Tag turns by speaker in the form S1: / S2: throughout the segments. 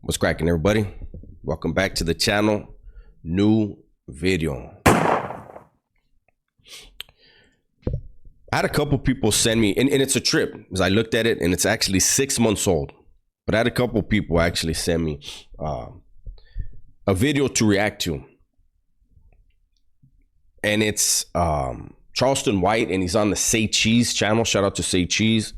S1: What's cracking, everybody? Welcome back to the channel. New video. I had a couple people send me, and it's a trip, because I looked at it and it's actually 6 months old. But I had a couple people actually send me a video to react to. And it's Charleston White, and he's on the Say Cheese channel. Shout out to Say Cheese.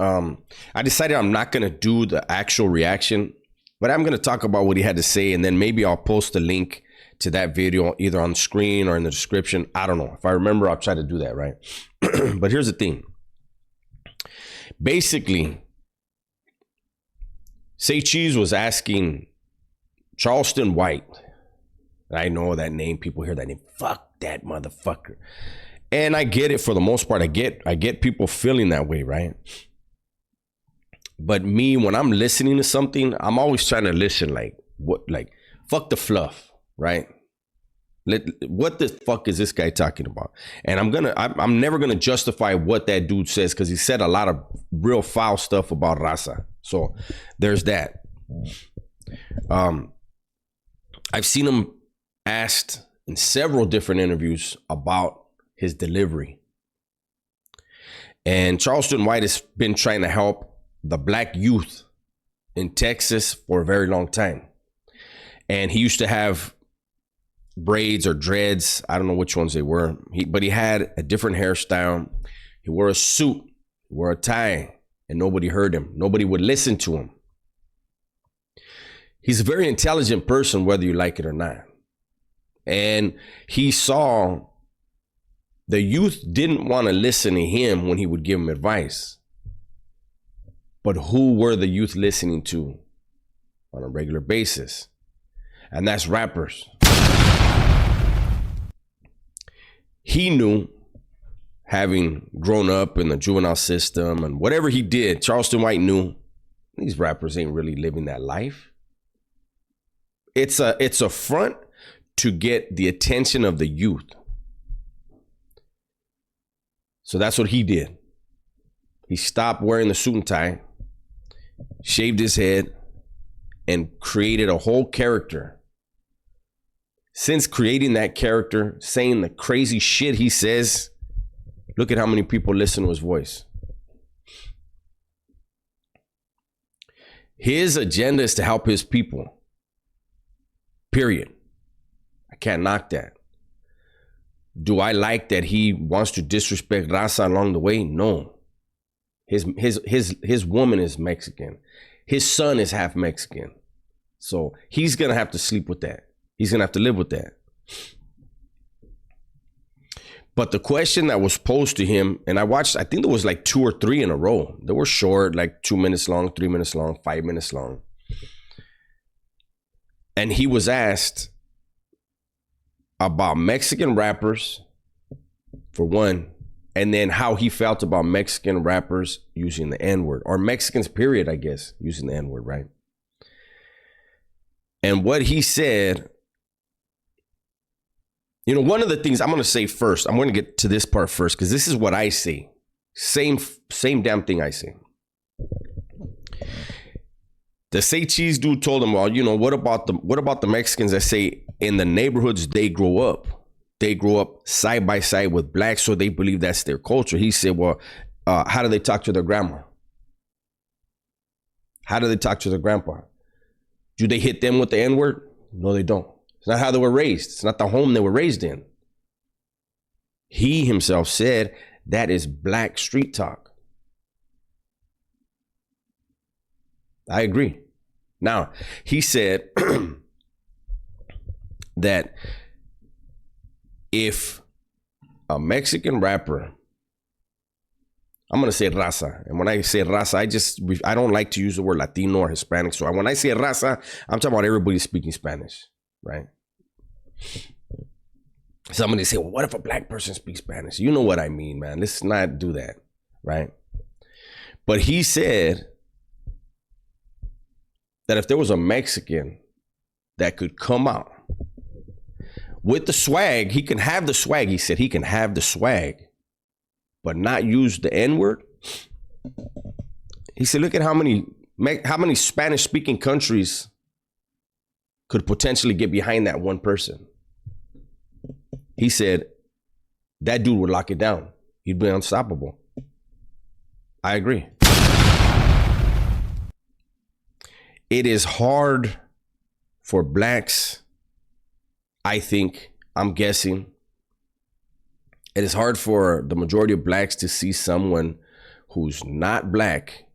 S1: I decided I'm not going to do the actual reaction, but I'm going to talk about what he had to say, and then maybe I'll post a link to that video either on the screen or in the description. I don't know. If I remember, I'll try to do that, right? But here's the thing. Basically, Say Cheese was asking Charleston White. I know that name. People hear that name. Fuck that motherfucker. And I get it for the most part. I get people feeling that way, right? But me, when I'm listening to something, I'm always trying to listen like fuck the fluff, right? What the fuck is this guy talking about? And I'm never gonna justify what that dude says, because he said a lot of real foul stuff about Raza. So there's that. I've seen him asked in several different interviews about his delivery. And Charleston White has been trying to help the black youth in Texas for a very long time. And he used to have braids or dreads. I don't know which ones they were. But he had a different hairstyle. He wore a suit, he wore a tie, and nobody heard him. Nobody would listen to him. He's a very intelligent person, whether you like it or not. And he saw the youth didn't want to listen to him when he would give them advice. But who were the youth listening to on a regular basis? And that's rappers. He knew, having grown up in the juvenile system and whatever he did, Charleston White knew these rappers ain't really living that life. It's a front to get the attention of the youth. So that's what he did. He stopped wearing the suit and tie, shaved his head, and created a whole character. Since creating that character, saying the crazy shit he says, look at how many people listen to his voice. His agenda is to help his people. Period. I can't knock that. Do I like that he wants to disrespect Raza along the way? No. His woman is Mexican. His son is half Mexican. So he's going to have to sleep with that. He's going to have to live with that. But the question that was posed to him, and I think there was like 2 or 3 in a row. They were short, like 2 minutes long, 3 minutes long, 5 minutes long. And he was asked about Mexican rappers, for one, and then how he felt about Mexican rappers using the N-word, or Mexicans, period, I guess, using the N-word, right? And what he said, you know, one of the things I'm going to say first, I'm going to get to this part first, because this is what I see. Same damn thing I see. The Say Cheese dude told him, well, you know, what about the Mexicans that say in the neighborhoods they grow up? They grow up side by side with blacks, so they believe that's their culture. He said, well, how do they talk to their grandma? How do they talk to their grandpa? Do they hit them with the N-word? No, they don't. It's not how they were raised. It's not the home they were raised in. He himself said that is black street talk. I agree. Now, he said that if a Mexican rapper, I'm going to say Raza. And when I say Raza, I don't like to use the word Latino or Hispanic. So when I say Raza, I'm talking about everybody speaking Spanish, right? Somebody say, well, what if a black person speaks Spanish? You know what I mean, man. Let's not do that, right? But he said that if there was a Mexican that could come out with the swag, he can have the swag. He said he can have the swag, but not use the N-word. He said, look at how many Spanish-speaking countries could potentially get behind that one person. He said that dude would lock it down. He'd be unstoppable. I agree. It is hard for blacks, I think, I'm guessing. It is hard for the majority of blacks to see someone who's not black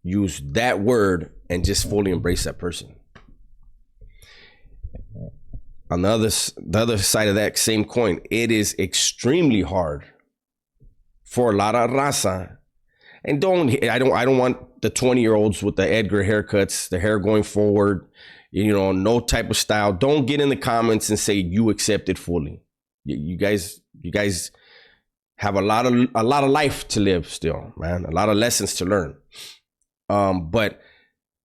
S1: use that word and just fully embrace that person. On the other side of that same coin, it is extremely hard for a lot of raza. And I don't want the 20-year-olds with the Edgar haircuts, the hair going forward, no type of style. Don't get in the comments and say you accept it fully. You guys have a lot of life to live still, man. A lot of lessons to learn. But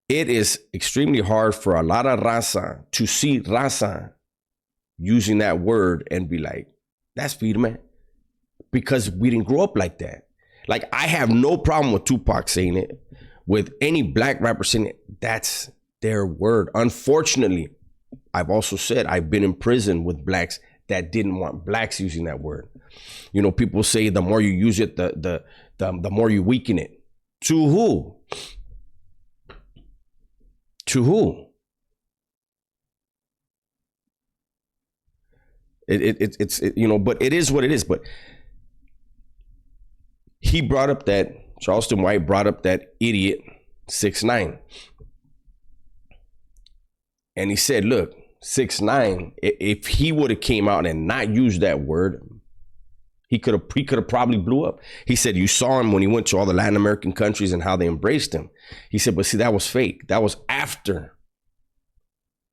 S1: it is extremely hard for a lot of raza to see raza using that word and be like, that's firme. Because we didn't grow up like that. Like, I have no problem with Tupac saying it, with any black rapper saying it. That's their word. Unfortunately, I've also said I've been in prison with blacks that didn't want blacks using that word. People say the more you use it, the more you weaken it. To who? To who? It's but it is what it is. But he brought up that, Charleston White brought up that idiot 6ix9ine. And he said, look, 6ix9ine, if he would have came out and not used that word, he could have probably blew up. He said, you saw him when he went to all the Latin American countries and how they embraced him. He said, but see, that was fake. That was after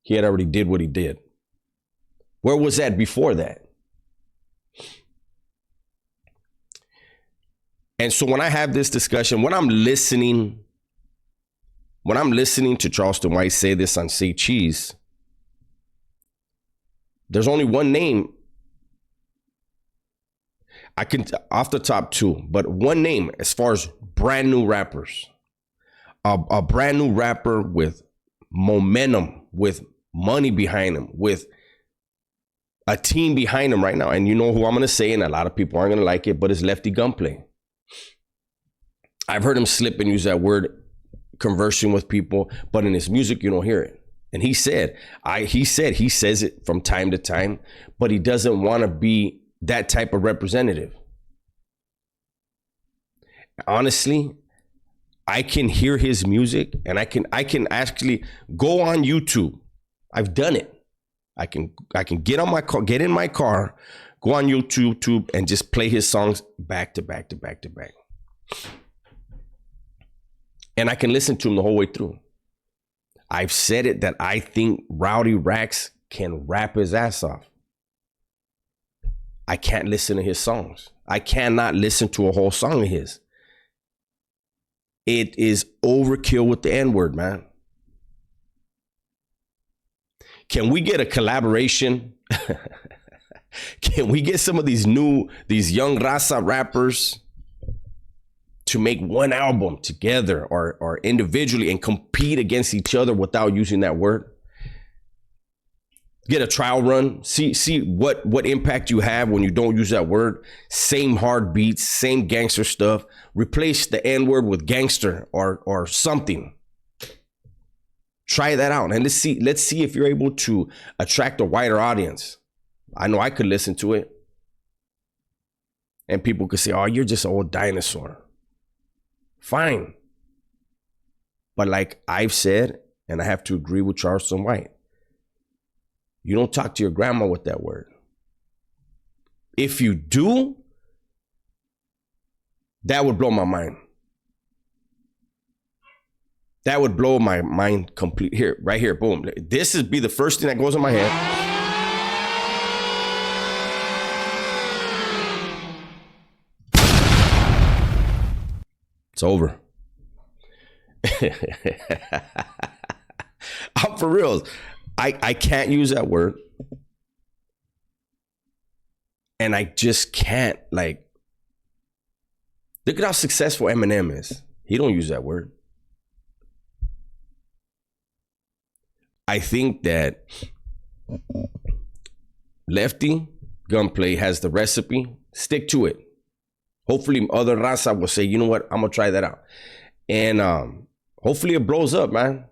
S1: he had already did what he did. Where was that before that? And so when I have this discussion, when I'm listening to Charleston White say this on Say Cheese, there's only one name. I can, off the top two, but one name as far as brand new rappers. A brand new rapper with momentum, with money behind him, with a team behind him right now. And you know who I'm going to say, and a lot of people aren't going to like it, but it's Lefty Gunplay. I've heard him slip and use that word conversing with people, but in his music, you don't hear it. And he says it from time to time, but he doesn't want to be that type of representative. Honestly, I can hear his music and I can actually go on YouTube. I've done it. I can get in my car, go on YouTube and just play his songs back to back to back to back. And I can listen to him the whole way through. I've said it that I think Rowdy Rax can rap his ass off. I can't listen to his songs. I cannot listen to a whole song of his. It is overkill with the N-word, man. Can we get a collaboration? Can we get some of these young Raza rappers to make one album together or individually and compete against each other without using that word? Get a trial run, see what impact you have when you don't use that word. Same hard beats, same gangster stuff. Replace the N-word with gangster or something. Try that out and let's see if you're able to attract a wider audience. I know I could listen to it. And people could say, oh, you're just an old dinosaur. Fine. But like I've said, and I have to agree with Charleston White, you don't talk to your grandma with that word. If you do, that would blow my mind. That would blow my mind complete. Here, right here, boom. This would be the first thing that goes in my head. It's over. I'm for real. I can't use that word. And I just can't, look at how successful Eminem is. He don't use that word. I think that Lefty Gunplay has the recipe. Stick to it. Hopefully other Raza will say, you know what, I'm gonna try that out. And hopefully it blows up, man.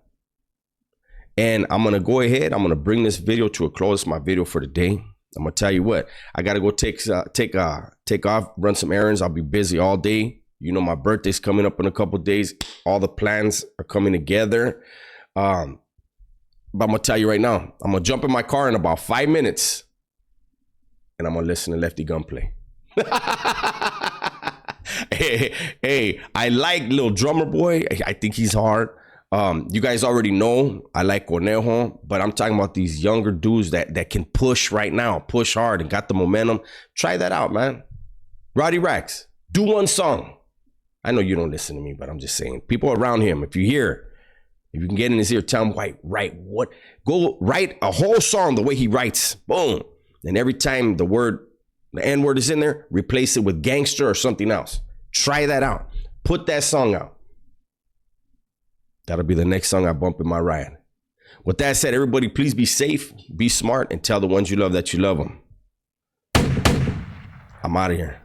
S1: And I'm gonna go ahead, I'm gonna bring this video to a close, my video for the day. I'm gonna tell you what, I gotta go take off, run some errands. I'll be busy all day. You know, my birthday's coming up in a couple of days. All the plans are coming together. But I'm gonna tell you right now, I'm gonna jump in my car in about 5 minutes and I'm gonna listen to Lefty Gunplay. Hey, I like Little Drummer Boy. I think he's hard. You guys already know I like Conejo, but I'm talking about these younger dudes that can push right now, push hard and got the momentum. Try that out, man. Roddy Rax, do one song. I know you don't listen to me, but I'm just saying. People around him, if you can get in his ear, tell him, go write a whole song the way he writes. Boom. And every time the N-word is in there, replace it with gangster or something else. Try that out. Put that song out. That'll be the next song I bump in my ride. With that said, everybody, please be safe, be smart, and tell the ones you love that you love them. I'm out of here.